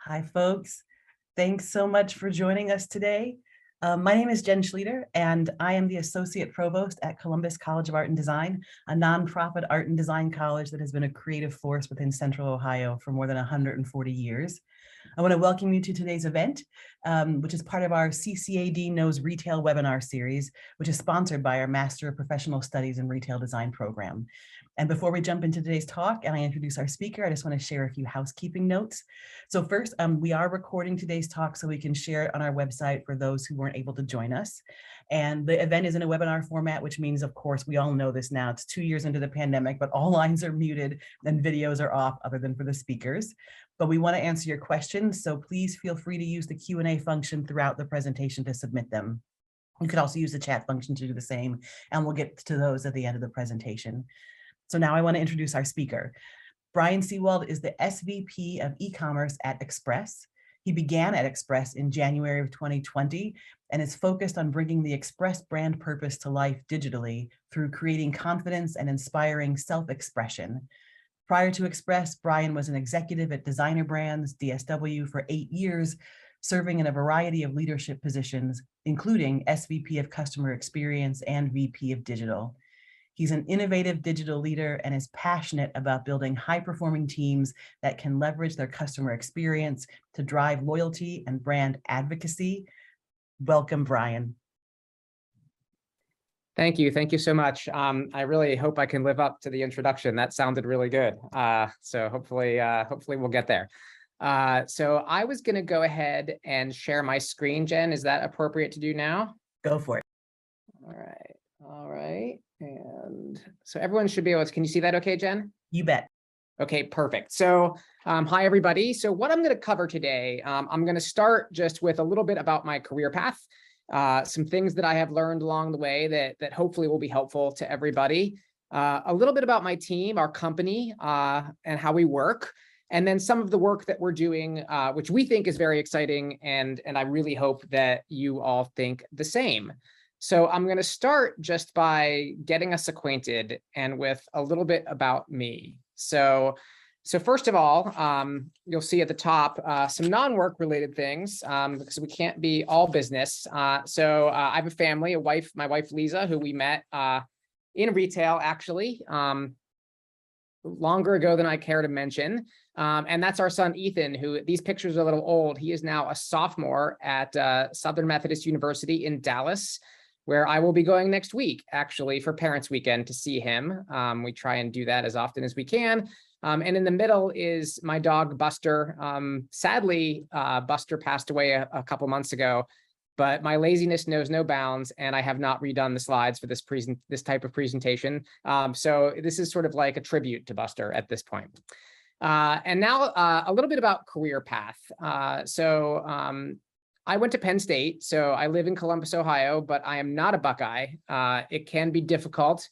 Hi, folks. Thanks so much for joining us today. My name is Jen Schlueter, and I am the Associate Provost at Columbus College of Art and Design, a nonprofit art and design college that has been a creative force within Central Ohio for more than 140 years. I want to welcome you to today's event, which is part of our CCAD Knows Retail webinar series, which is sponsored by our Master of Professional Studies in Retail Design program. And before we jump into today's talk and I introduce our speaker, I just want to share a few housekeeping notes. So first, we are recording today's talk so we can share it on our website for those who weren't able to join us. And the event is in a webinar format, which means, of course, we all know this now, it's 2 years into the pandemic, but all lines are muted and videos are off other than for the speakers. But we want to answer your questions, so please feel free to use the Q&A function throughout the presentation to submit them. You could also use the chat function to do the same, and we'll get to those at the end of the presentation. So now I want to introduce our speaker. Brian Seewald is the SVP of eCommerce at Express. He began at Express in January of 2020 and is focused on bringing the Express brand purpose to life digitally through creating confidence and inspiring self-expression. Prior to Express, Brian was an executive at Designer Brands, DSW, for 8 years, serving in a variety of leadership positions, including SVP of Customer Experience and VP of Digital. He's an innovative digital leader and is passionate about building high-performing teams that can leverage their customer experience to drive loyalty and brand advocacy. Welcome, Brian. Thank you. Thank you so much. I really hope I can live up to the introduction. That sounded really good. So hopefully we'll get there. So I was going to go ahead and share my screen, Jen. Is that appropriate to do now? Go for it. All right. All right. And so everyone should be able to, can you see that okay, Jen? You bet. Okay, perfect. So hi, everybody. So what I'm going to cover today, I'm going to start just with a little bit about my career path, some things that I have learned along the way that hopefully will be helpful to everybody, a little bit about my team, our company, and how we work, and then some of the work that we're doing, which we think is very exciting, and I really hope that you all think the same. So I'm going to start just by getting us acquainted and with a little bit about me. So first of all, you'll see at the top some non-work related things because we can't be all business. So I have a family, my wife Lisa, who we met in retail actually longer ago than I care to mention. And that's our son, Ethan, who these pictures are a little old. He is now a sophomore at Southern Methodist University in Dallas, where I will be going next week, actually, for Parents Weekend to see him. We try and do that as often as we can. And in the middle is my dog, Buster. Sadly, Buster passed away a couple months ago, but my laziness knows no bounds, and I have not redone the slides for this type of presentation. So this is sort of like a tribute to Buster at this point. And now a little bit about career path. I went to Penn State, so I live in Columbus, Ohio, but I am not a Buckeye. It can be difficult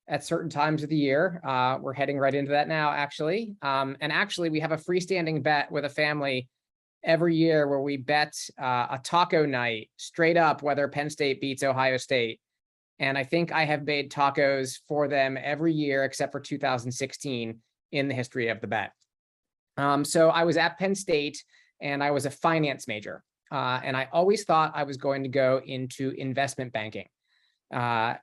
at certain times of the year. We're heading right into that now, actually. And actually, we have a freestanding bet with a family every year where we bet a taco night straight up whether Penn State beats Ohio State. And I think I have made tacos for them every year except for 2016 in the history of the bet. So I was at Penn State and I was a finance major. And I always thought I was going to go into investment banking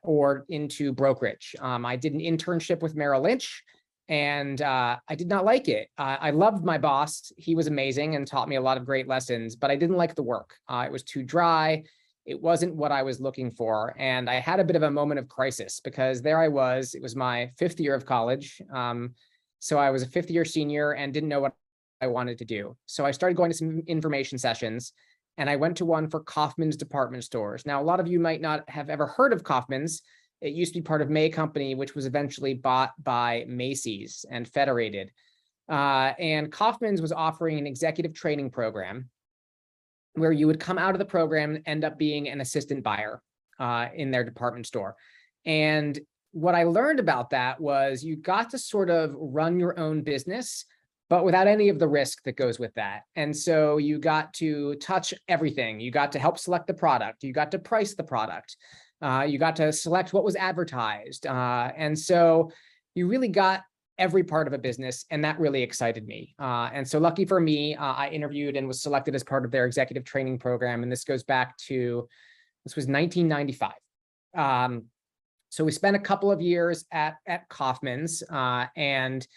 or into brokerage. I did an internship with Merrill Lynch, and I did not like it. I loved my boss. He was amazing and taught me a lot of great lessons, but I didn't like the work. It was too dry. It wasn't what I was looking for. And I had a bit of a moment of crisis because there I was. It was my 5th year of college. So I was a 5th year senior and didn't know what I wanted to do. So I started going to some information sessions. And I went to one for Kaufman's department stores. Now, a lot of you might not have ever heard of Kaufman's. It used to be part of May Company, which was eventually bought by Macy's and Federated. And Kaufman's was offering an executive training program where you would come out of the program and end up being an assistant buyer in their department store. And what I learned about that was you got to sort of run your own business, but without any of the risk that goes with that. And so you got to touch everything. You got to help select the product. You got to price the product. You got to select what was advertised. And so you really got every part of a business, and that really excited me. And so lucky for me, I interviewed and was selected as part of their executive training program, and this was 1995. So we spent a couple of years at Kaufman's, and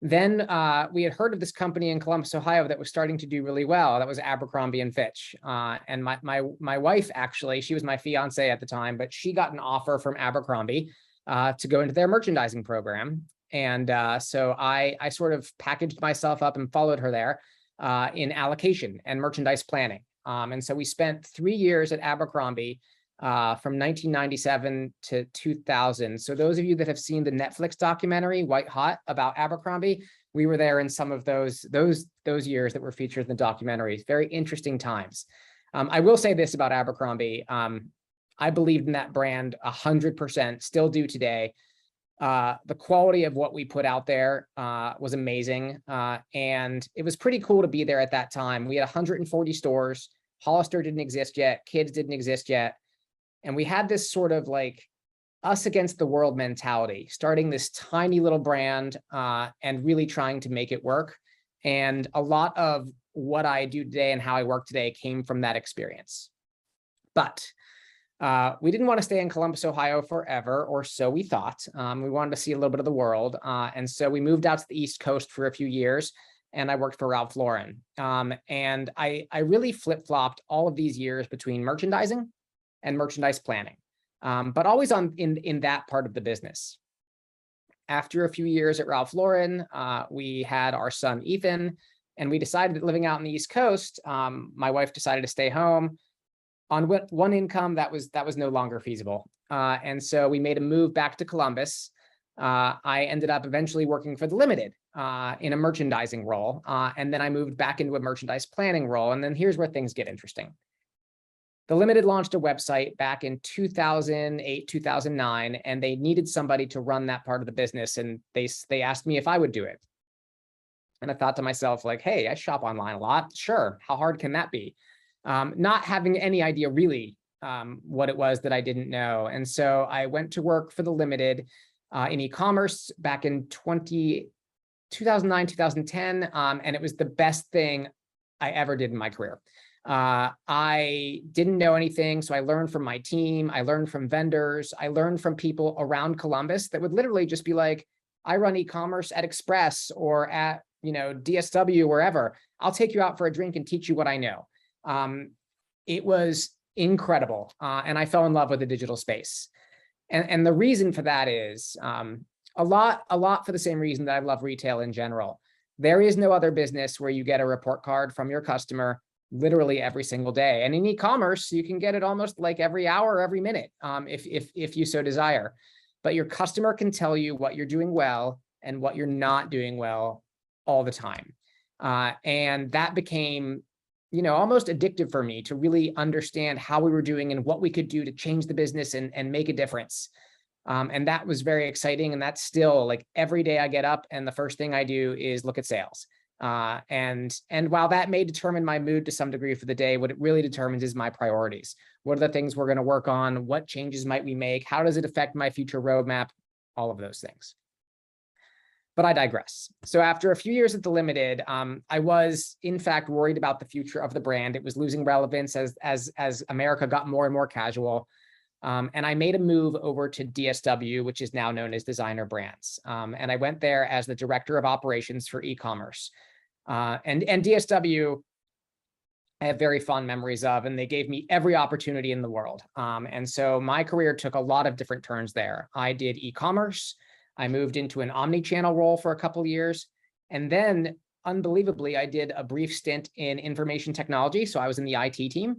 then we had heard of this company in Columbus, Ohio that was starting to do really well. That was Abercrombie and Fitch. And my wife, actually, she was my fiance at the time, but she got an offer from Abercrombie to go into their merchandising program. And so I sort of packaged myself up and followed her there in allocation and merchandise planning. And so we spent 3 years at Abercrombie from 1997 to 2000. So those of you that have seen the Netflix documentary White Hot about Abercrombie, we were there in some of those years that were featured in the documentary. Very interesting times. I will say this about Abercrombie. I believed in that brand 100%, still do today. The quality of what we put out there was amazing. And it was pretty cool to be there at that time. We had 140 stores. Hollister didn't exist yet. Kids didn't exist yet. And we had this sort of like us against the world mentality, starting this tiny little brand and really trying to make it work. And a lot of what I do today and how I work today came from that experience. But we didn't want to stay in Columbus, Ohio forever, or so we thought. We wanted to see a little bit of the world. And so we moved out to the East Coast for a few years, and I worked for Ralph Lauren. And I really flip-flopped all of these years between merchandising and merchandise planning, but always in that part of the business. After a few years at Ralph Lauren, we had our son, Ethan, and we decided that living out in the East Coast, my wife decided to stay home on one income that was no longer feasible. And so we made a move back to Columbus. I ended up eventually working for The Limited in a merchandising role. And then I moved back into a merchandise planning role. And then here's where things get interesting. The Limited launched a website back in 2008, 2009, and they needed somebody to run that part of the business. And they asked me if I would do it. And I thought to myself, like, hey, I shop online a lot. Sure. How hard can that be? Not having any idea really what it was that I didn't know. And so I went to work for The Limited in e-commerce back in 2009, 2010. And it was the best thing I ever did in my career. I didn't know anything. So I learned from my team. I learned from vendors. I learned from people around Columbus that would literally just be like, I run e-commerce at Express or at, DSW, wherever. I'll take you out for a drink and teach you what I know. It was incredible. And I fell in love with the digital space. And the reason for that is a lot for the same reason that I love retail in general. There is no other business where you get a report card from your customer literally every single day. And in e-commerce, you can get it almost like every hour or every minute, if you so desire. But your customer can tell you what you're doing well and what you're not doing well all the time. And that became, almost addictive for me to really understand how we were doing and what we could do to change the business and make a difference. And that was very exciting. And that's still like every day I get up and the first thing I do is look at sales. And while that may determine my mood to some degree for the day, what it really determines is my priorities. What are the things we're going to work on? What changes might we make? How does it affect my future roadmap? All of those things. But I digress. So after a few years at The Limited, I was in fact worried about the future of the brand. It was losing relevance as America got more and more casual. And I made a move over to DSW, which is now known as Designer Brands. And I went there as the director of operations for e-commerce. And DSW, I have very fond memories of, and they gave me every opportunity in the world. And so my career took a lot of different turns there. I did e-commerce. I moved into an omni-channel role for a couple of years. And then, unbelievably, I did a brief stint in information technology. So I was in the IT team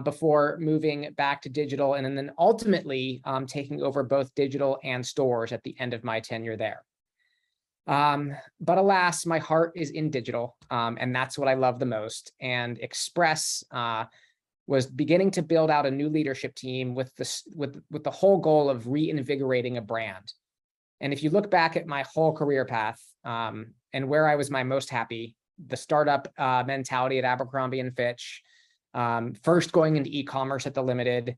before moving back to digital, and then ultimately taking over both digital and stores at the end of my tenure there. But alas, my heart is in digital, and that's what I love the most. And Express was beginning to build out a new leadership team with the whole goal of reinvigorating a brand. And if you look back at my whole career path and where I was my most happy, the startup mentality at Abercrombie and Fitch, first going into e-commerce at The Limited,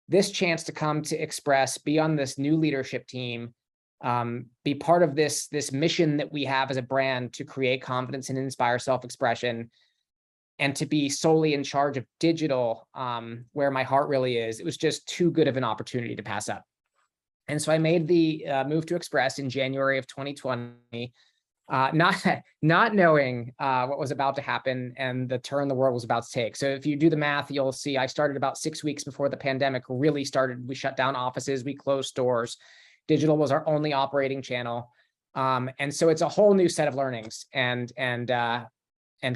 this chance to come to Express, be on this new leadership team, be part of this mission that we have as a brand to create confidence and inspire self-expression, and to be solely in charge of digital, where my heart really is. It was just too good of an opportunity to pass up. And so I made the move to Express in January of 2020, not knowing what was about to happen and the turn the world was about to take. So if you do the math, you'll see I started about 6 weeks before the pandemic really started. We shut down offices, we closed stores. Digital was our only operating channel. And so it's a whole new set of learnings and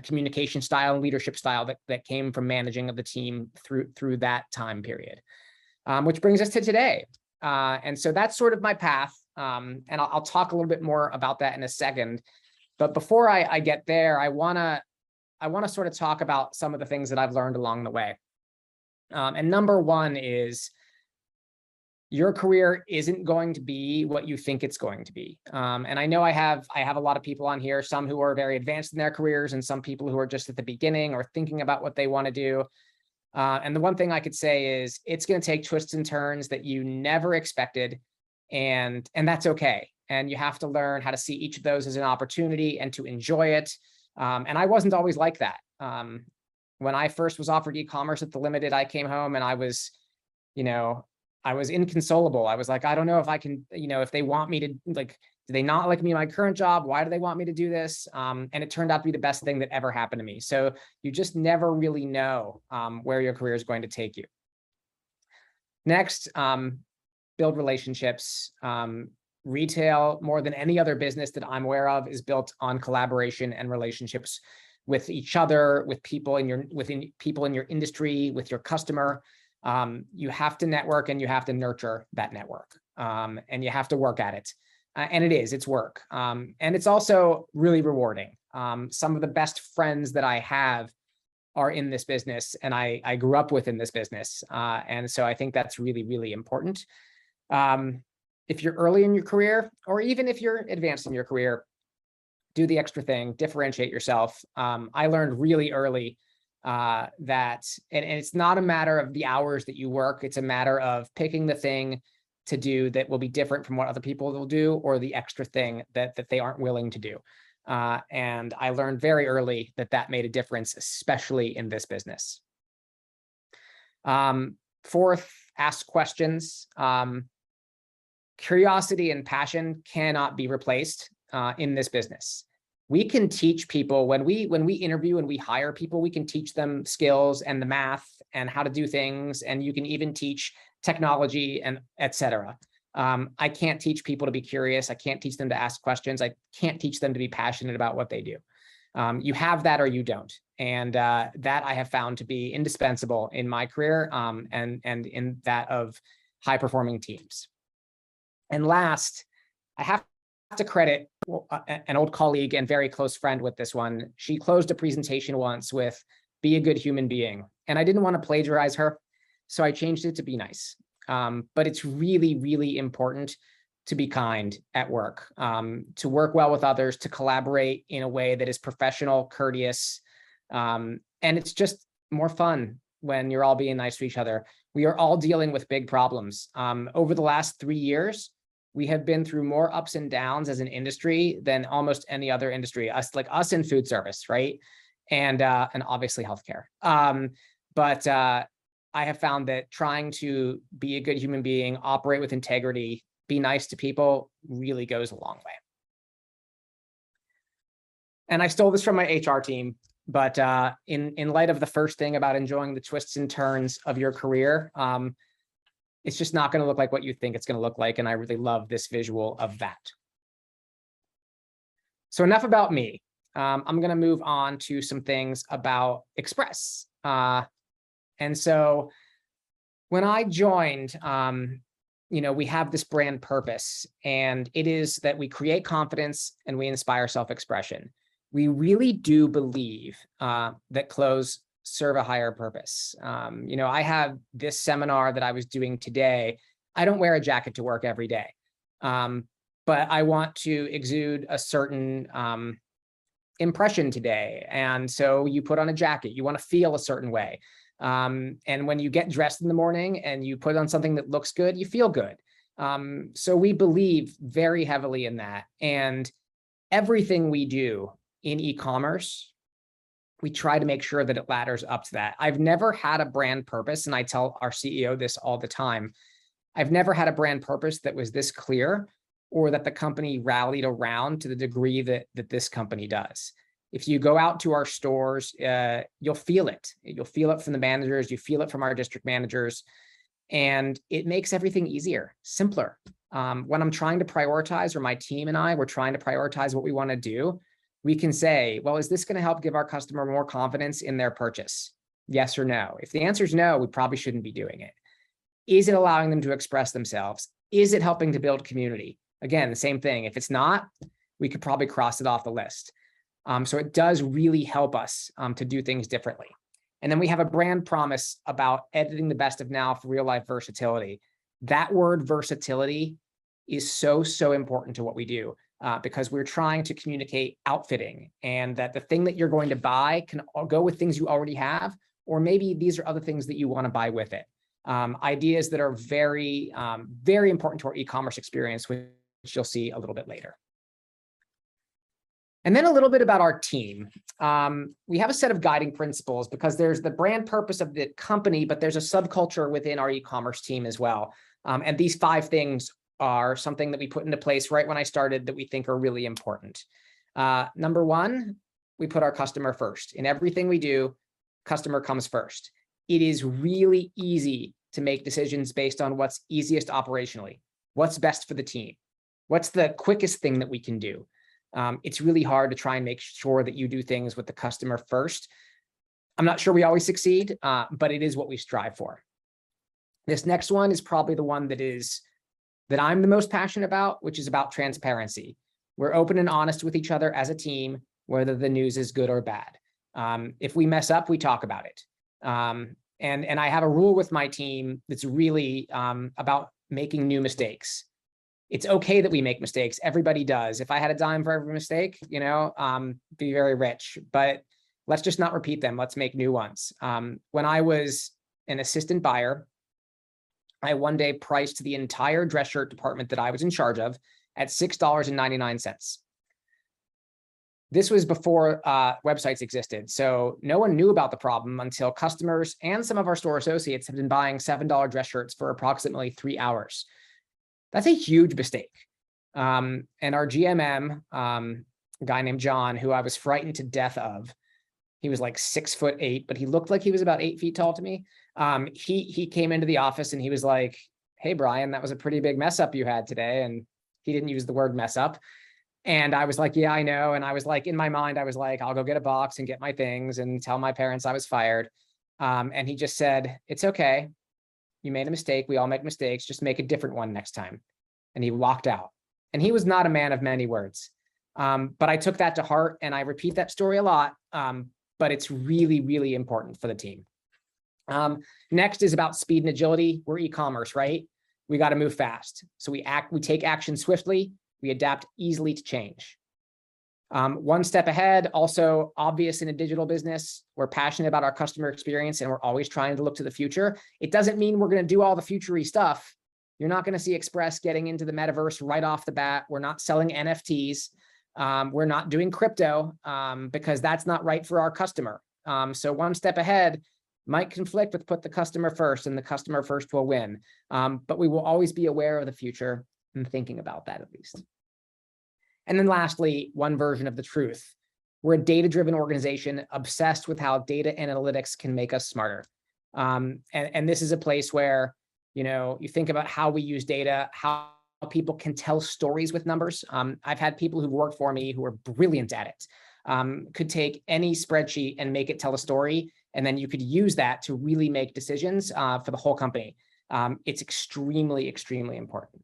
communication style and leadership style that came from managing of the team through that time period, which brings us to today. And so that's sort of my path. And I'll talk a little bit more about that in a second. But before I get there, I wanna sort of talk about some of the things that I've learned along the way. And number one is your career isn't going to be what you think it's going to be. And I know I have a lot of people on here, some who are very advanced in their careers and some people who are just at the beginning or thinking about what they want to do. And the one thing I could say is it's going to take twists and turns that you never expected, and that's okay. And you have to learn how to see each of those as an opportunity and to enjoy it. And I wasn't always like that. When I first was offered e-commerce at the Limited, I came home and I was inconsolable. I was like, I don't know if I can, if they want me to, like, do they not like me in my current job? Why do they want me to do this? And it turned out to be the best thing that ever happened to me. So you just never really know where your career is going to take you. Next, build relationships. Retail, more than any other business that I'm aware of, is built on collaboration and relationships with each other, with people within people in your industry, with your customer. You have to network and you have to nurture that network, and you have to work at it. And it's work. And it's also really rewarding. Some of the best friends that I have are in this business, and I grew up within this business. And so I think that's really, really important. If you're early in your career, or even if you're advanced in your career, do the extra thing, differentiate yourself. I learned really early that, and it's not a matter of the hours that you work, it's a matter of picking the thing to do that will be different from what other people will do, or the extra thing that they aren't willing to do. And I learned very early that made a difference, especially in this business. Fourth, ask questions. Curiosity and passion cannot be replaced in this business. We can teach people when we interview and we hire people, we can teach them skills and the math and how to do things. And you can even teach technology and etc. I can't teach people to be curious. I can't teach them to ask questions. I can't teach them to be passionate about what they do. You have that or you don't. And that I have found to be indispensable in my career and in that of high performing teams. And last, I have to credit an old colleague and very close friend with this one. She closed a presentation once with, "Be a good human being." And I didn't want to plagiarize her, so I changed it to "be nice." But it's really, really important to be kind at work, to work well with others, to collaborate in a way that is professional, courteous. And it's just more fun when you're all being nice to each other. We are all dealing with big problems. Over the last 3 years, we have been through more ups and downs as an industry than almost any other industry, us in food service, right? And obviously healthcare. But I have found that trying to be a good human being, operate with integrity, be nice to people really goes a long way. And I stole this from my HR team, but in light of the first thing about enjoying the twists and turns of your career, it's just not going to look like what you think it's going to look like. And I really love this visual of that. So enough about me. I'm going to move on to some things about Express. And so when I joined, we have this brand purpose, and it is that we create confidence and we inspire self-expression. We really do believe that clothes serve a higher purpose. I have this seminar that I was doing today. I don't wear a jacket to work every day, but I want to exude a certain impression today. And so you put on a jacket, you want to feel a certain way. And when you get dressed in the morning and you put on something that looks good, you feel good. So we believe very heavily in that. And everything we do in e-commerce, we try to make sure that it ladders up to that. I've never had a brand purpose, and I tell our CEO this all the time. I've never had a brand purpose that was this clear, or that the company rallied around to the degree that this company does. If you go out to our stores, you'll feel it. You'll feel it from the managers. You feel it from our district managers. And it makes everything easier, simpler. When I'm trying to prioritize, or my team and I, we're trying to prioritize what we want to do, we can say, well, is this going to help give our customer more confidence in their purchase? Yes or no? If the answer is no, we probably shouldn't be doing it. Is it allowing them to express themselves? Is it helping to build community? Again, the same thing. If it's not, we could probably cross it off the list. So it does really help us to do things differently. And then we have a brand promise about editing the best of now for real life versatility. That word versatility is so, so important to what we do, because we're trying to communicate outfitting, and that the thing that you're going to buy can go with things you already have, or maybe these are other things that you want to buy with it. Ideas that are very, very important to our e-commerce experience, which you'll see a little bit later. And then a little bit about our team. We have a set of guiding principles, because there's the brand purpose of the company, but there's a subculture within our e-commerce team as well. And these 5 things are something that we put into place right when I started that we think are really important. Number 1, we put our customer first. In everything we do, customer comes first. It is really easy to make decisions based on what's easiest operationally, what's best for the team, what's the quickest thing that we can do. It's really hard to try and make sure that you do things with the customer first. I'm not sure we always succeed, but it is what we strive for. This next one is probably the one that I'm the most passionate about, which is about transparency. We're open and honest with each other as a team, whether the news is good or bad. If we mess up, we talk about it. And I have a rule with my team that's really about making new mistakes. It's okay that we make mistakes. Everybody does. If I had a dime for every mistake, be very rich, but let's just not repeat them. Let's make new ones. When I was an assistant buyer, I one day priced the entire dress shirt department that I was in charge of at $6.99. This was before websites existed. So no one knew about the problem until customers and some of our store associates had been buying $7 dress shirts for approximately 3 hours. That's a huge mistake. And our GMM, a guy named John, who I was frightened to death of, he was like 6'8", but he looked like he was about 8 feet tall to me. He came into the office and he was like, "Hey, Brian, that was a pretty big mess up you had today." And he didn't use the word mess up. And I was like, "Yeah, I know." And I was like, in my mind, I was like, "I'll go get a box and get my things and tell my parents I was fired." And he just said, "It's okay. You made a mistake. We all make mistakes. Just make a different one next time." And he walked out. And he was not a man of many words. But I took that to heart, and I repeat that story a lot. But it's really, really important for the team. Next is about speed and agility. We're e-commerce, right? We got to move fast. So we take action swiftly. We adapt easily to change. One step ahead, also obvious in a digital business. We're passionate about our customer experience, and we're always trying to look to the future. It doesn't mean we're going to do all the future-y stuff. You're not going to see Express getting into the metaverse right off the bat. We're not selling NFTs. We're not doing crypto because that's not right for our customer. So one step ahead might conflict with put the customer first, and the customer first will win. But we will always be aware of the future and thinking about that at least. And then lastly, one version of the truth. We're a data-driven organization obsessed with how data analytics can make us smarter. And this is a place where, you think about how we use data, how people can tell stories with numbers. I've had people who've worked for me who are brilliant at it, could take any spreadsheet and make it tell a story. And then you could use that to really make decisions for the whole company. It's extremely, extremely important.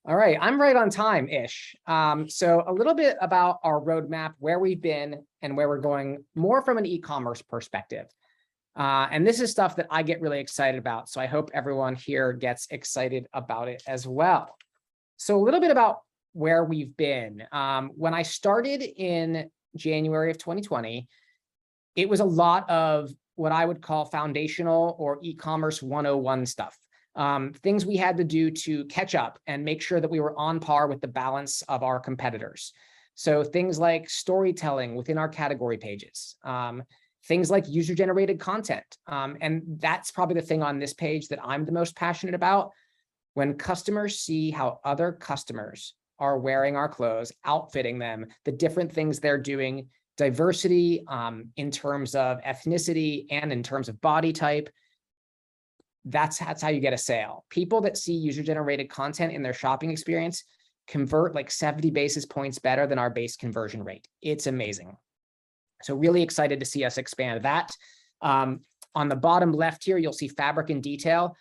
All right, I'm right on time-ish. So a little bit about our roadmap, where we've been and where we're going, more from an e-commerce perspective. And this is stuff that I get really excited about. So I hope everyone here gets excited about it as well. So a little bit about where we've been. When I started in January of 2020, it was a lot of what I would call foundational or e-commerce 101 stuff. things we had to do to catch up and make sure that we were on par with the balance of our competitors. So things like storytelling within our category pages, things like user-generated content. And that's probably the thing on this page that I'm the most passionate about. When customers see how other customers are wearing our clothes, outfitting them, the different things they're doing, diversity in terms of ethnicity and in terms of body type, that's how you get a sale. People that see user-generated content in their shopping experience convert like 70 basis points better than our base conversion rate. It's amazing. So really excited to see us expand that. On the bottom left here, you'll see fabric and detail.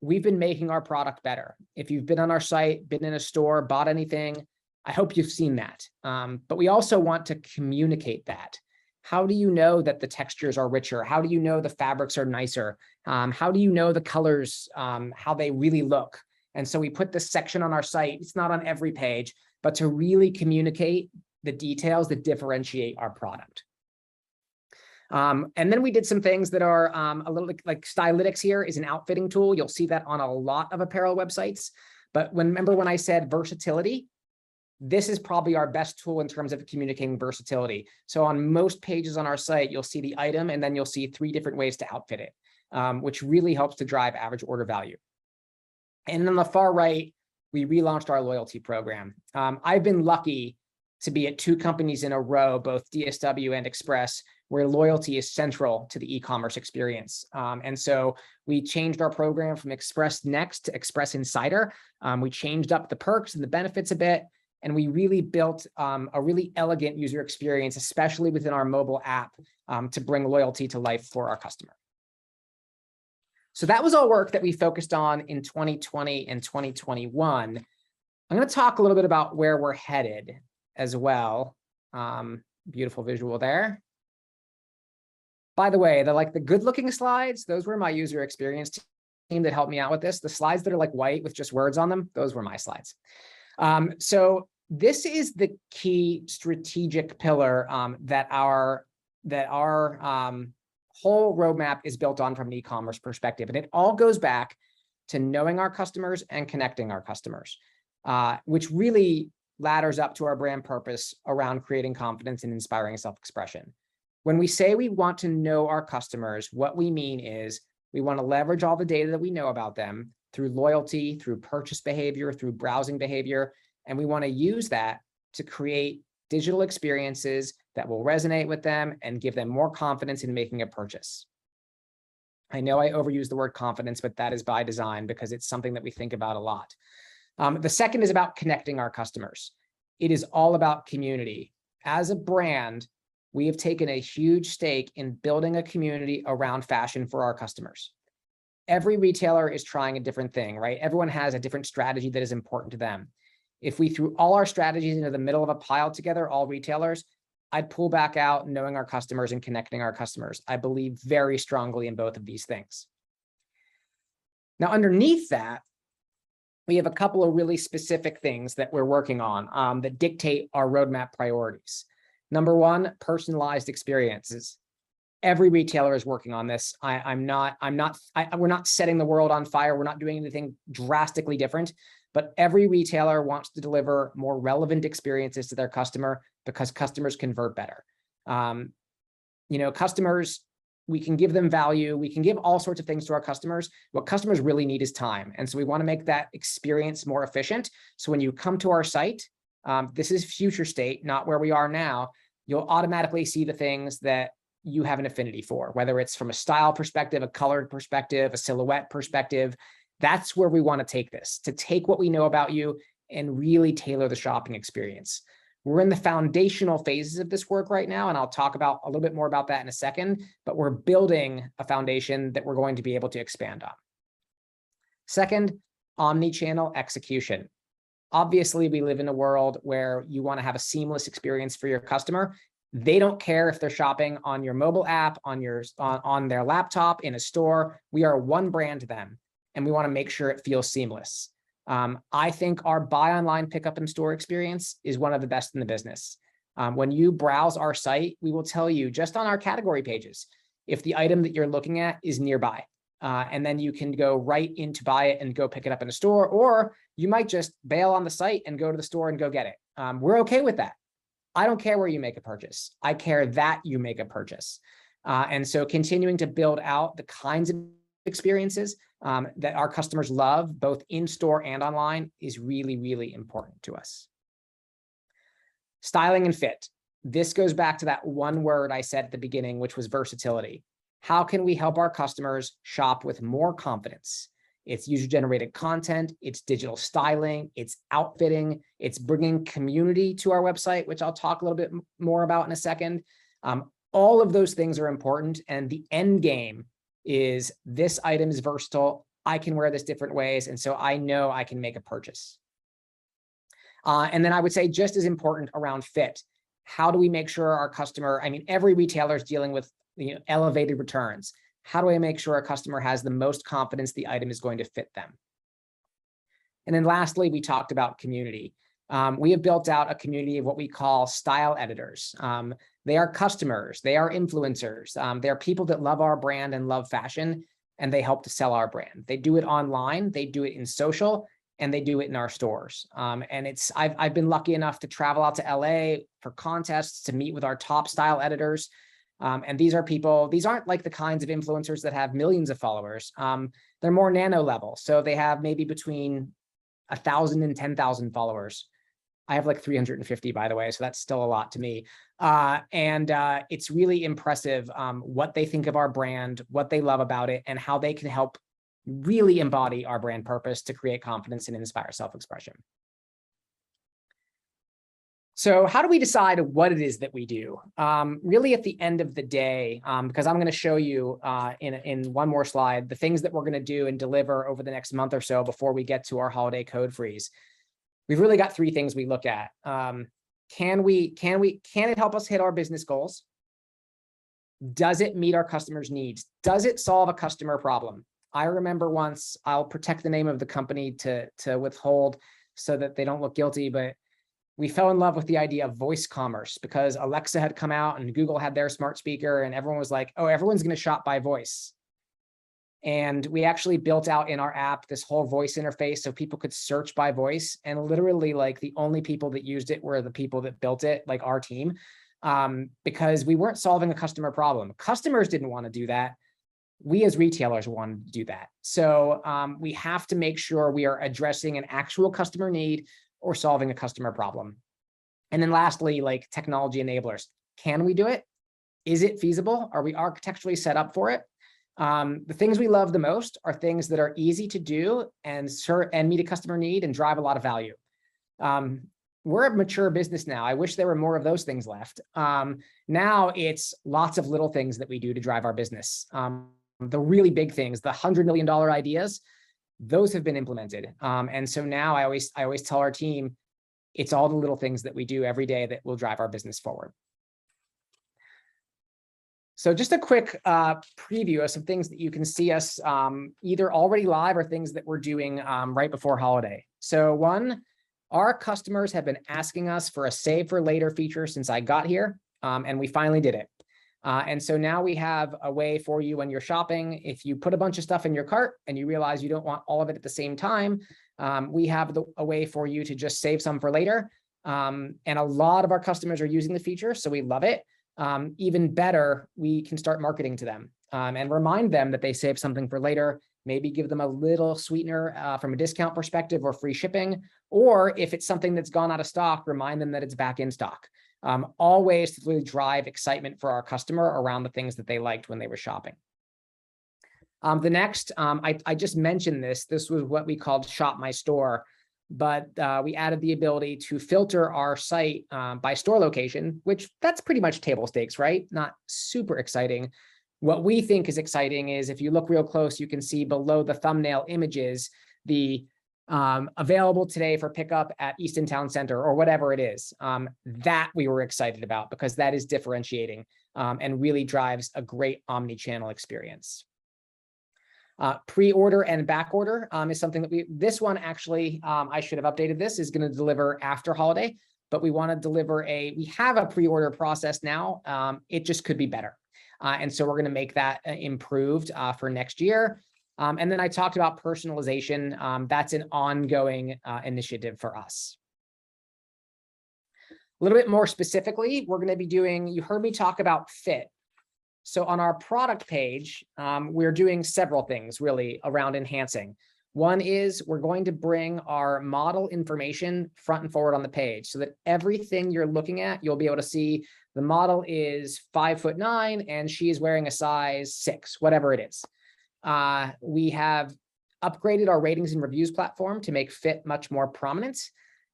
We've been making our product better. If you've been on our site, been in a store, bought anything, I hope you've seen that. But we also want to communicate that. How do you know that the textures are richer? How do you know the fabrics are nicer? How do you know the colors, how they really look? And so we put this section on our site. It's not on every page, but to really communicate the details that differentiate our product. And then we did some things that are a little like Stylytics here is an outfitting tool. You'll see that on a lot of apparel websites. But remember when I said versatility, this is probably our best tool in terms of communicating versatility. So on most pages on our site, you'll see the item and then you'll see 3 different ways to outfit it, which really helps to drive average order value. And on the far right, we relaunched our loyalty program. I've been lucky to be at 2 companies in a row, both DSW and Express, where loyalty is central to the e-commerce experience. And so we changed our program from Express Next to Express Insider. We changed up the perks and the benefits a bit, and we really built a really elegant user experience, especially within our mobile app, to bring loyalty to life for our customer. So that was all work that we focused on in 2020 and 2021. I'm going to talk a little bit about where we're headed as well. Beautiful visual there. By the way, the good-looking slides, those were my user experience team that helped me out with this. The slides that are like white with just words on them, those were my slides. So this is the key strategic pillar that our whole roadmap is built on from an e-commerce perspective. And it all goes back to knowing our customers and connecting our customers, which really ladders up to our brand purpose around creating confidence and inspiring self-expression. When we say we want to know our customers, what we mean is we want to leverage all the data that we know about them through loyalty, through purchase behavior, through browsing behavior, and we want to use that to create digital experiences that will resonate with them and give them more confidence in making a purchase. I know I overuse the word confidence, but that is by design because it's something that we think about a lot. The second is about connecting our customers. It is all about community. As a brand, we have taken a huge stake in building a community around fashion for our customers. Every retailer is trying a different thing, right? Everyone has a different strategy that is important to them. If we threw all our strategies into the middle of a pile together, all retailers, I'd pull back out knowing our customers and connecting our customers. I believe very strongly in both of these things. Now, underneath that, we have a couple of really specific things that we're working on that dictate our roadmap priorities. Number one, personalized experiences. Every retailer is working on this. We're not setting the world on fire. We're not doing anything drastically different, but every retailer wants to deliver more relevant experiences to their customer because customers convert better. Customers, we can give them value. We can give all sorts of things to our customers. What customers really need is time. And so we want to make that experience more efficient. So when you come to our site, this is future state, not where we are now. You'll automatically see the things that you have an affinity for, whether it's from a style perspective, a color perspective, a silhouette perspective. That's where we want to take this, to take what we know about you and really tailor the shopping experience. We're in the foundational phases of this work right now, and I'll talk about a little bit more about that in a second, but we're building a foundation that we're going to be able to expand on. Second, omni-channel execution. Obviously, we live in a world where you want to have a seamless experience for your customer. They don't care if they're shopping on your mobile app, on their laptop, in a store. We are one brand to them, and we want to make sure it feels seamless. I think our buy online, pick up in store experience is one of the best in the business. When you browse our site, we will tell you just on our category pages if the item that you're looking at is nearby. and then you can go right in to buy it and go pick it up in a store, or you might just bail on the site and go to the store and go get it. We're okay with that. I don't care where you make a purchase. I care that you make a purchase. And so continuing to build out the kinds of experiences that our customers love, both in store and online, is really, really important to us. Styling and fit. This goes back to that one word I said at the beginning, which was versatility. How can we help our customers shop with more confidence? It's user-generated content, it's digital styling, it's outfitting, it's bringing community to our website, which I'll talk a little bit more about in a second. All of those things are important, and the end game is this item is versatile. I can wear this different ways, and so I know I can make a purchase. And then I would say just as important around fit. How do we make sure our customer, I mean, every retailer is dealing with elevated returns. How do I make sure a customer has the most confidence the item is going to fit them? And then lastly, we talked about community. We have built out a community of what we call style editors. They are customers, they are influencers, they are people that love our brand and love fashion, and they help to sell our brand. They do it online, they do it in social, and they do it in our stores. And I've been lucky enough to travel out to LA for contests, to meet with our top style editors. And these are people, these aren't like the kinds of influencers that have millions of followers. They're more nano level. So they have maybe between 1,000 and 10,000 followers. I have like 350, by the way, so that's still a lot to me. And it's really impressive what they think of our brand, what they love about it, and how they can help really embody our brand purpose to create confidence and inspire self-expression. So how do we decide what it is that we do? Really at the end of the day, because I'm going to show you in one more slide, the things that we're going to do and deliver over the next month or so before we get to our holiday code freeze. We've really got three things we look at. Can it help us hit our business goals? Does it meet our customers' needs? Does it solve a customer problem? I remember once, I'll protect the name of the company to withhold so that they don't look guilty, but we fell in love with the idea of voice commerce because Alexa had come out and Google had their smart speaker, and everyone was like, oh, everyone's going to shop by voice. And we actually built out in our app this whole voice interface so people could search by voice. And literally, like, the only people that used it were the people that built it, like our team, because we weren't solving a customer problem. Customers didn't want to do that. We as retailers wanted to do that. So we have to make sure we are addressing an actual customer need or solving a customer problem. And then lastly, like, technology enablers. Can we do it? Is it feasible? Are we architecturally set up for it? The things we love the most are things that are easy to do and meet a customer need and drive a lot of value. We're a mature business now. I wish there were more of those things left. Now it's lots of little things that we do to drive our business. The really big things, the $100 million ideas, those have been implemented. And so now I always tell our team, it's all the little things that we do every day that will drive our business forward. So just a quick preview of some things that you can see us either already live or things that we're doing right before holiday. So one, our customers have been asking us for a save for later feature since I got here, and we finally did it. And so now we have a way for you when you're shopping. If you put a bunch of stuff in your cart and you realize you don't want all of it at the same time, we have a way for you to just save some for later. And a lot of our customers are using the feature, so we love it. Even better, we can start marketing to them and remind them that they save something for later, maybe give them a little sweetener from a discount perspective or free shipping, or if it's something that's gone out of stock, remind them that it's back in stock. All ways to really drive excitement for our customer around the things that they liked when they were shopping. The next, I just mentioned this was what we called Shop My Store, but we added the ability to filter our site by store location, which that's pretty much table stakes, right? Not super exciting. What we think is exciting is if you look real close, you can see below the thumbnail images, the available today for pickup at Easton Town Center or whatever it is. That we were excited about because that is differentiating and really drives a great omni-channel experience. Pre-order and back order is something that this one actually, I should have updated this, is going to deliver after holiday, but we want to deliver we have a pre-order process now. It just could be better. And so we're going to make that improved for next year. And then I talked about personalization. That's an ongoing initiative for us. A little bit more specifically, we're going to be doing, you heard me talk about fit. So on our product page, we're doing several things really around enhancing. One is we're going to bring our model information front and forward on the page so that everything you're looking at, you'll be able to see the model is 5'9" and she is wearing a size 6, whatever it is. We have upgraded our ratings and reviews platform to make fit much more prominent.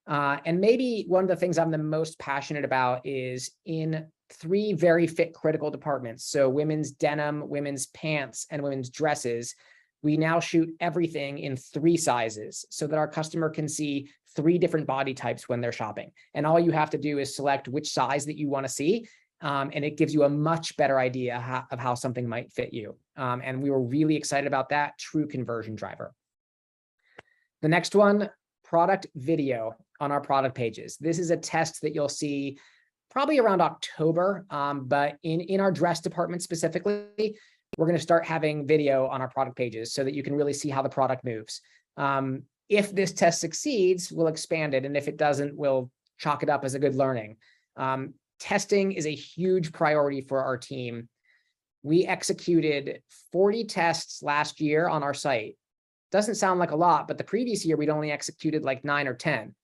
And maybe one of the things I'm the most passionate about is in 3 very fit critical departments. So women's denim, women's pants, and women's dresses. We now shoot everything in 3 sizes so that our customer can see 3 different body types when they're shopping. And all you have to do is select which size that you want to see. And it gives you a much better idea of how something might fit you. And we were really excited about that. True conversion driver. The next one, product video on our product pages. This is a test that you'll see probably around October, but in our dress department specifically, we're going to start having video on our product pages so that you can really see how the product moves. If this test succeeds, we'll expand it. And if it doesn't, we'll chalk it up as a good learning. Testing is a huge priority for our team. We executed 40 tests last year on our site. Doesn't sound like a lot, but the previous year, we'd only executed like 9 or 10.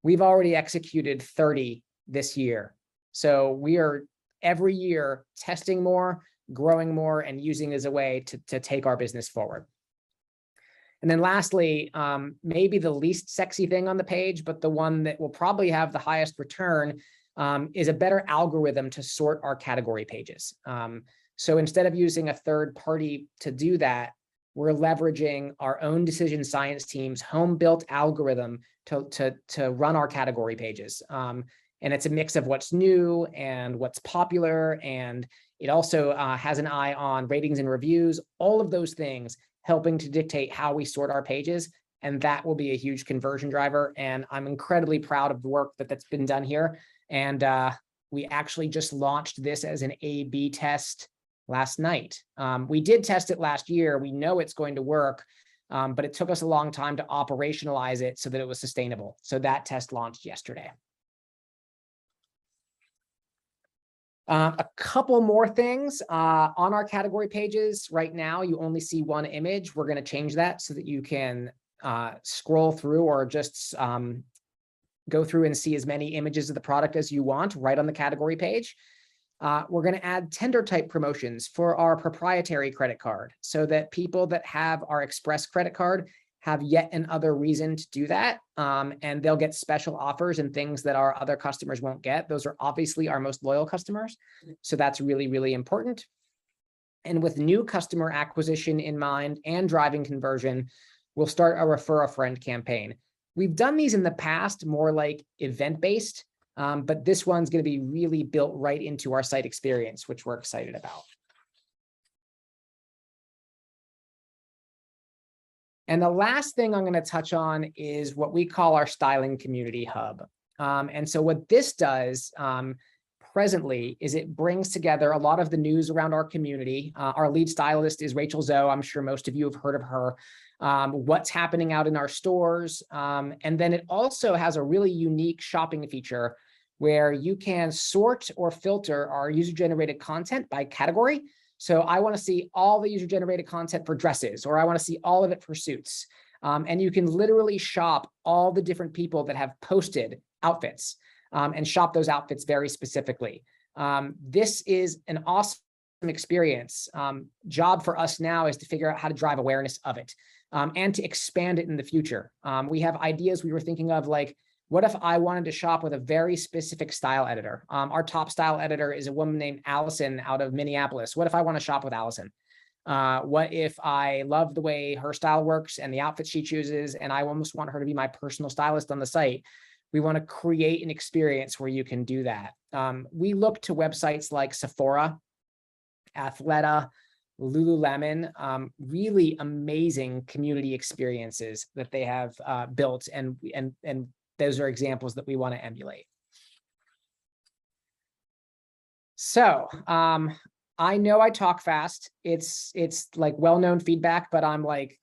We've already executed 30 this year. So we are every year testing more, growing more, and using it as a way to take our business forward. And then lastly, maybe the least sexy thing on the page, but the one that will probably have the highest return is a better algorithm to sort our category pages. So instead of using a third party to do that, we're leveraging our own decision science team's home-built algorithm to run our category pages. And it's a mix of what's new and what's popular. And it also has an eye on ratings and reviews, all of those things helping to dictate how we sort our pages. And that will be a huge conversion driver. And I'm incredibly proud of the work that's been done here. And we actually just launched this as an A/B test last night. We did test it last year. We know it's going to work, but it took us a long time to operationalize it so that it was sustainable. So that test launched yesterday. A couple more things on our category pages. Right now, you only see one image. We're going to change that so that you can scroll through or just go through and see as many images of the product as you want right on the category page. We're going to add tender type promotions for our proprietary credit card so that people that have our Express credit card have yet another reason to do that. And they'll get special offers and things that our other customers won't get. Those are obviously our most loyal customers. So that's really, really important. And with new customer acquisition in mind and driving conversion, we'll start a refer a friend campaign. We've done these in the past, more like event-based, but this one's going to be really built right into our site experience, which we're excited about. And the last thing I'm going to touch on is what we call our styling community hub. And so what this does presently is it brings together a lot of the news around our community. Our lead stylist is Rachel Zoe. I'm sure most of you have heard of her. What's happening out in our stores. And then it also has a really unique shopping feature where you can sort or filter our user-generated content by category. So I want to see all the user-generated content for dresses, or I want to see all of it for suits. And you can literally shop all the different people that have posted outfits and shop those outfits very specifically. This is an awesome experience. Job for us now is to figure out how to drive awareness of it and to expand it in the future. We have ideas we were thinking of, like, what if I wanted to shop with a very specific style editor? Our top style editor is a woman named Allison out of Minneapolis. What if I want to shop with Allison? What if I love the way her style works and the outfit she chooses, and I almost want her to be my personal stylist on the site? We want to create an experience where you can do that. We look to websites like Sephora, Athleta, Lululemon, really amazing community experiences that they have built, and those are examples that we want to emulate. So I know I talk fast. It's like well-known feedback, but I'm like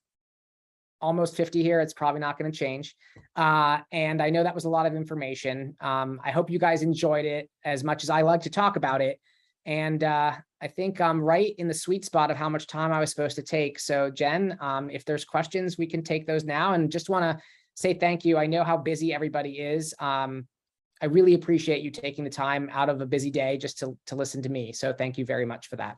almost 50 here. It's probably not going to change. And I know that was a lot of information. I hope you guys enjoyed it as much as I like to talk about it. And I think I'm right in the sweet spot of how much time I was supposed to take. So Jen, if there's questions, we can take those now, and just want to say thank you. I know how busy everybody is. I really appreciate you taking the time out of a busy day just to listen to me. So thank you very much for that.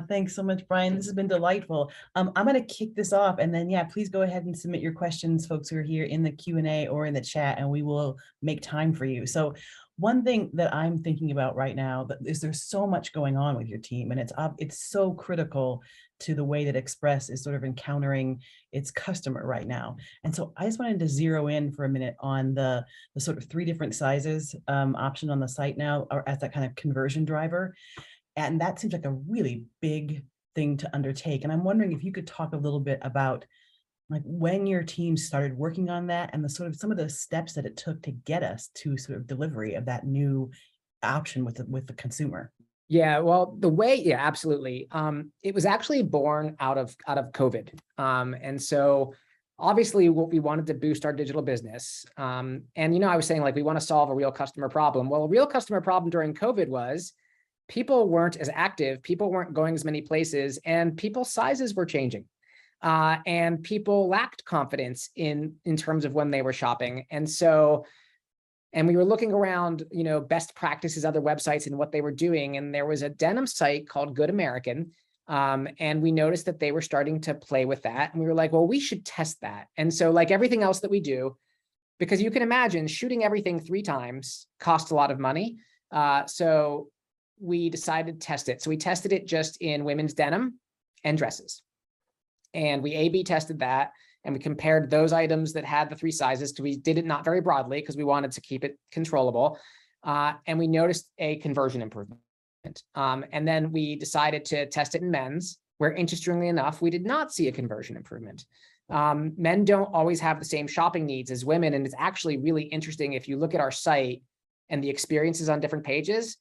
Thanks so much, Brian. This has been delightful. I'm going to kick this off, and then, yeah, please go ahead and submit your questions, folks who are here in the Q&A or in the chat, and we will make time for you. So one thing that I'm thinking about right now is there's so much going on with your team, and it's so critical to the way that Express is sort of encountering its customer right now. And so I just wanted to zero in for a minute on the sort of 3 different sizes option on the site now, or as that kind of conversion driver. And that seems like a really big thing to undertake. And I'm wondering if you could talk a little bit about like when your team started working on that and the sort of some of the steps that it took to get us to sort of delivery of that new option with the consumer. Yeah, well, yeah, absolutely. It was actually born out of COVID. And so obviously what we wanted to boost our digital business. And, I was saying like, we want to solve a real customer problem. Well, a real customer problem during COVID was people weren't as active, people weren't going as many places, and people's sizes were changing. And people lacked confidence in terms of when they were shopping. And we were looking around, best practices, other websites and what they were doing. And there was a denim site called Good American. And we noticed that they were starting to play with that. And we were like, well, we should test that. And so like everything else that we do, because you can imagine shooting everything 3 times costs a lot of money. So we decided to test it. So we tested it just in women's denim and dresses. And we A/B tested that. And we compared those items that had the 3 sizes, because we did it not very broadly because we wanted to keep it controllable. And we noticed a conversion improvement. And then we decided to test it in men's, where interestingly enough, we did not see a conversion improvement. Men don't always have the same shopping needs as women. And it's actually really interesting if you look at our site and the experiences on different pages,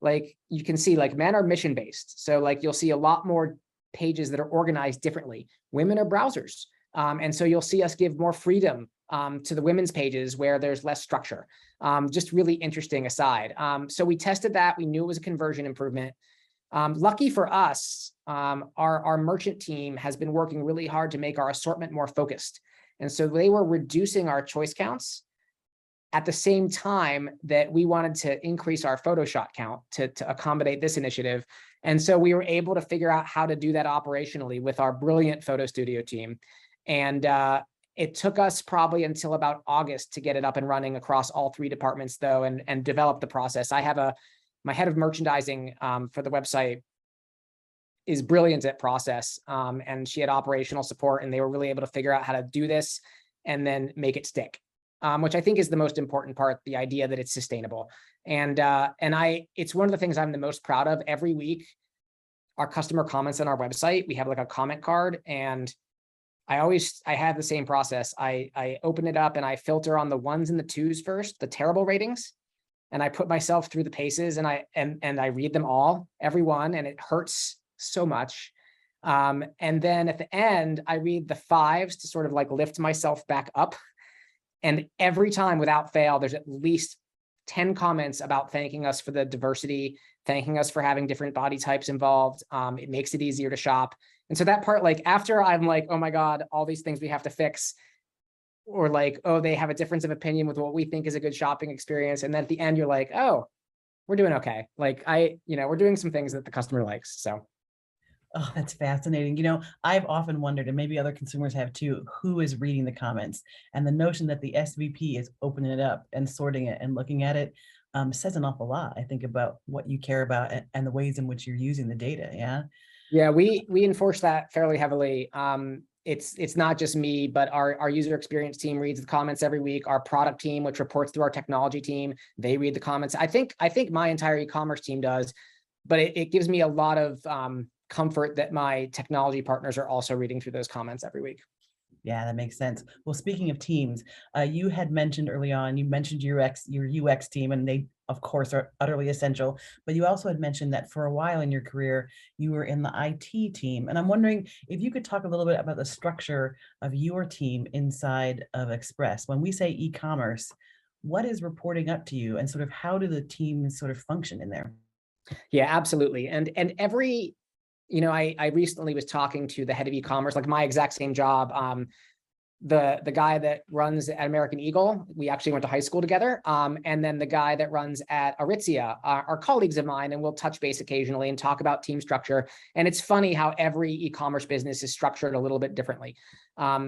like you can see like men are mission based. So like you'll see a lot more pages that are organized differently. Women are browsers. And so you'll see us give more freedom to the women's pages where there's less structure. Just really interesting aside. So we tested that. We knew it was a conversion improvement. Lucky for us, our merchant team has been working really hard to make our assortment more focused. And so they were reducing our choice counts at the same time that we wanted to increase our photo shot count to accommodate this initiative. And so we were able to figure out how to do that operationally with our brilliant photo studio team. And it took us probably until about August to get it up and running across all 3 departments though, and develop the process. I have my head of merchandising for the website is brilliant at process. And she had operational support, and they were really able to figure out how to do this and then make it stick. Which I think is the most important part, the idea that it's sustainable. And it's one of the things I'm the most proud of. Every week, our customer comments on our website, we have like a comment card, and I have the same process. I open it up and I filter on the 1s and the 2s first, the terrible ratings, and I put myself through the paces, and I read them all, every one, and it hurts so much. And then at the end, I read the 5s to sort of like lift myself back up. And every time without fail, there's at least 10 comments about thanking us for the diversity, thanking us for having different body types involved. It makes it easier to shop. And so that part, like after I'm like, oh my God, all these things we have to fix, or like, oh, they have a difference of opinion with what we think is a good shopping experience. And then at the end, you're like, oh, we're doing okay. Like we're doing some things that the customer likes. So. Oh, that's fascinating. I've often wondered, and maybe other consumers have too, who is reading the comments, and the notion that the SVP is opening it up and sorting it and looking at it says an awful lot, I think, about what you care about and the ways in which you're using the data. Yeah. Yeah, we enforce that fairly heavily. It's not just me, but our user experience team reads the comments every week. Our product team, which reports through our technology team, they read the comments. I think my entire e-commerce team does, but it gives me a lot of comfort that my technology partners are also reading through those comments every week. Yeah, that makes sense. Well, speaking of teams, you had mentioned early on, you mentioned your UX team, and of course, are utterly essential. But you also had mentioned that for a while in your career, you were in the IT team. And I'm wondering if you could talk a little bit about the structure of your team inside of Express. When we say e-commerce, what is reporting up to you, and sort of how do the teams sort of function in there? Yeah, absolutely. And every, I recently was talking to the head of e-commerce, like my exact same job. The guy that runs at American Eagle, we actually went to high school together. And then the guy that runs at Aritzia are colleagues of mine, and we'll touch base occasionally and talk about team structure. And it's funny how every e-commerce business is structured a little bit differently.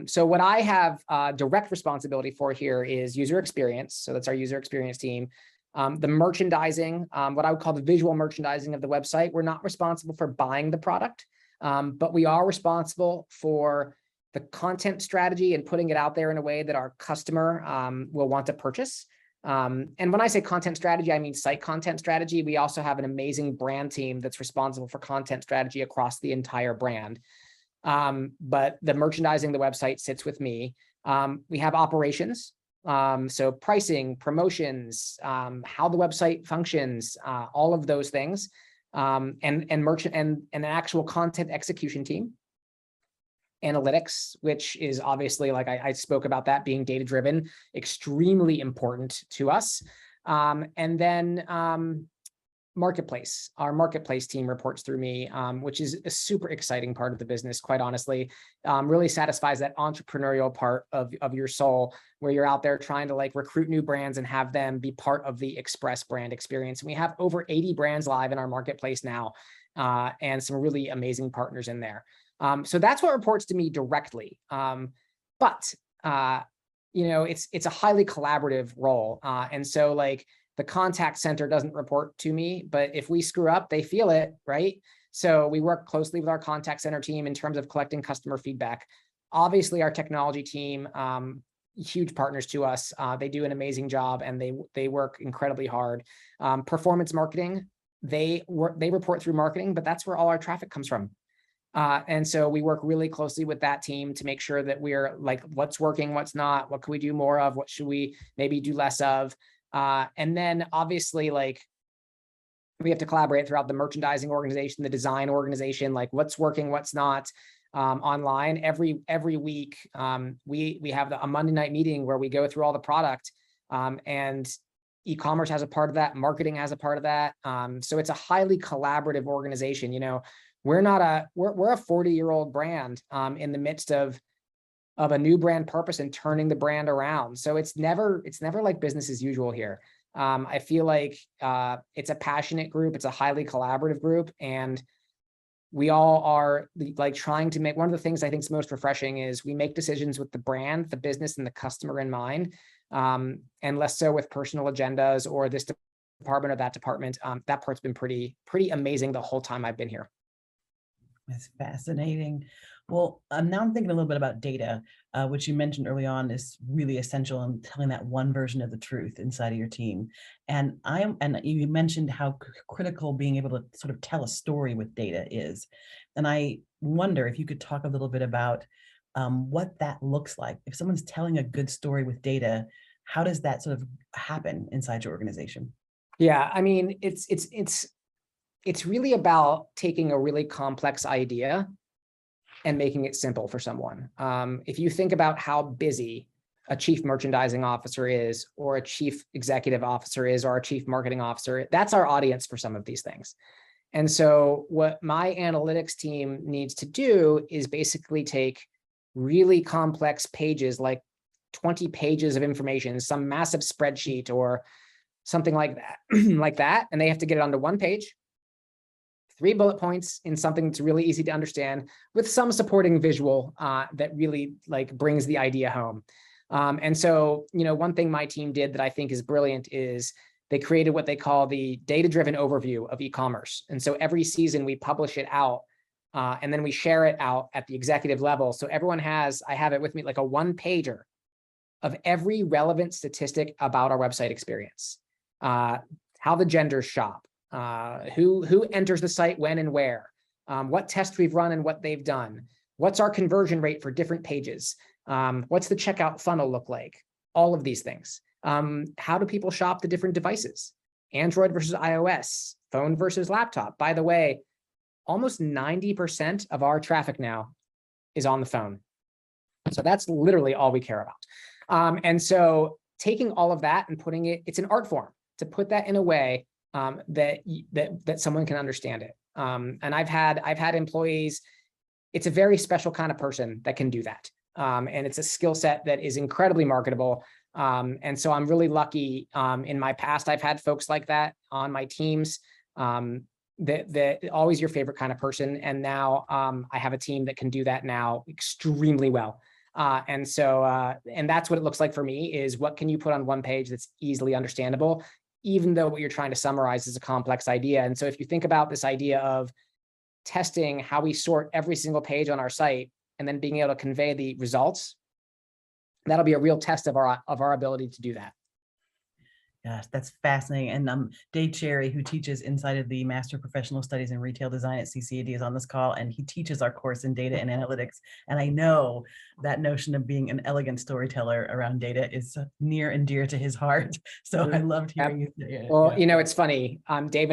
So what I have direct responsibility for here is user experience. So that's our user experience team. The merchandising, what I would call the visual merchandising of the website. We're not responsible for buying the product, but we are responsible for the content strategy and putting it out there in a way that our customer will want to purchase. And when I say content strategy, I mean site content strategy. We also have an amazing brand team that's responsible for content strategy across the entire brand. But the merchandising the website sits with me. We have operations. So pricing, promotions, how the website functions, all of those things, and merchant and an actual content execution team. Analytics, which is obviously, like I spoke about that being data-driven, extremely important to us. And then marketplace. Our marketplace team reports through me, which is a super exciting part of the business, quite honestly. Really satisfies that entrepreneurial part of your soul, where you're out there trying to like recruit new brands and have them be part of the Express brand experience. And we have over 80 brands live in our marketplace now, and some really amazing partners in there. So that's what reports to me directly. But it's a highly collaborative role. And so like the contact center doesn't report to me, but if we screw up, they feel it, right? So we work closely with our contact center team in terms of collecting customer feedback. Obviously, our technology team, huge partners to us. They do an amazing job, and they work incredibly hard. Performance marketing, they report through marketing, but that's where all our traffic comes from. And so we work really closely with that team to make sure that we're like, what's working, what's not, what can we do more of, what should we maybe do less of? And then obviously, like, we have to collaborate throughout the merchandising organization, the design organization, like what's working, what's not, online. Every week, we have a Monday night meeting where we go through all the product, and e-commerce has a part of that, marketing has a part of that. So it's a highly collaborative organization. We're a 40-year-old brand in the midst of a new brand purpose and turning the brand around. So it's never like business as usual here. I feel like it's a passionate group. It's a highly collaborative group, and we all are like trying to make, one of the things I think is most refreshing is we make decisions with the brand, the business, and the customer in mind, and less so with personal agendas or this department or that department. That part's been pretty amazing the whole time I've been here. That's fascinating. Well, now I'm thinking a little bit about data, which you mentioned early on is really essential in telling that one version of the truth inside of your team. And you mentioned how critical being able to sort of tell a story with data is. And I wonder if you could talk a little bit about what that looks like. If someone's telling a good story with data, how does that sort of happen inside your organization? Yeah, I mean, it's really about taking a really complex idea and making it simple for someone. If you think about how busy a chief merchandising officer is, or a chief executive officer is, or a chief marketing officer, that's our audience for some of these things. And so what my analytics team needs to do is basically take really complex pages, like 20 pages of information, some massive spreadsheet or something like that, and they have to get it onto one page, 3 bullet points in something that's really easy to understand with some supporting visual that really like brings the idea home. And so, one thing my team did that I think is brilliant is they created what they call the data-driven overview of e-commerce. And so every season we publish it out, and then we share it out at the executive level. So everyone has, I have it with me, like a 1-pager of every relevant statistic about our website experience. How the genders shop, who enters the site when and where, what tests we've run and what they've done, what's our conversion rate for different pages, what's the checkout funnel look like, all of these things. How do people shop the different devices? Android versus iOS, phone versus laptop. By the way, almost 90% of our traffic now is on the phone. So that's literally all we care about. And so taking all of that and putting it, it's an art form to put that in a way that someone can understand it. And I've had employees, it's a very special kind of person that can do that. And it's a skill set that is incredibly marketable. And so I'm really lucky. In my past, I've had folks like that on my teams, that always your favorite kind of person. And now I have a team that can do that now extremely well. And that's what it looks like for me, is what can you put on one page that's easily understandable, even though what you're trying to summarize is a complex idea. And so if you think about this idea of testing how we sort every single page on our site and then being able to convey the results, that'll be a real test of our ability to do that. Yes, that's fascinating. And Dave Cherry, who teaches inside of the Master of Professional Studies in Retail Design at CCAD, is on this call, and he teaches our course in data and analytics. And I know that notion of being an elegant storyteller around data is near and dear to his heart. So I loved hearing you say it. Well, you know, it's funny. Dave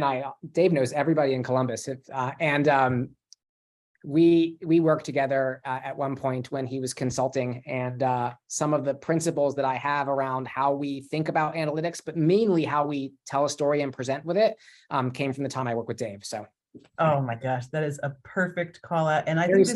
knows everybody in Columbus, we worked together at one point when he was consulting, and some of the principles that I have around how we think about analytics, but mainly how we tell a story and present with it, came from the time I worked with Dave. So, oh my gosh, that is a perfect call out. And I think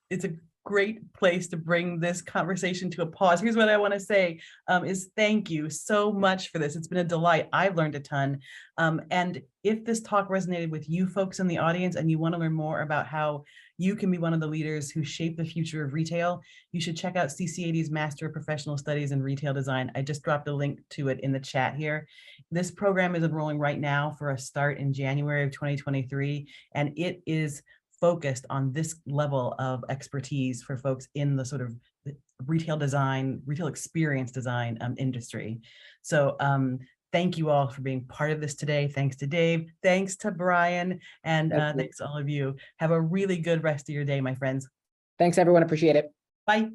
it's a great place to bring this conversation to a pause. Here's what I want to say is thank you so much for this. It's been a delight. I've learned a ton. And if this talk resonated with you folks in the audience and you want to learn more about how you can be one of the leaders who shape the future of retail, you should check out CCAD's Master of Professional Studies in Retail Design. I just dropped a link to it in the chat here. This program is enrolling right now for a start in January of 2023, and it is focused on this level of expertise for folks in the sort of retail design, retail experience design industry. So thank you all for being part of this today. Thanks to Dave, thanks to Brian, and thanks to all of you. Have a really good rest of your day, my friends. Thanks, everyone. Appreciate it. Bye.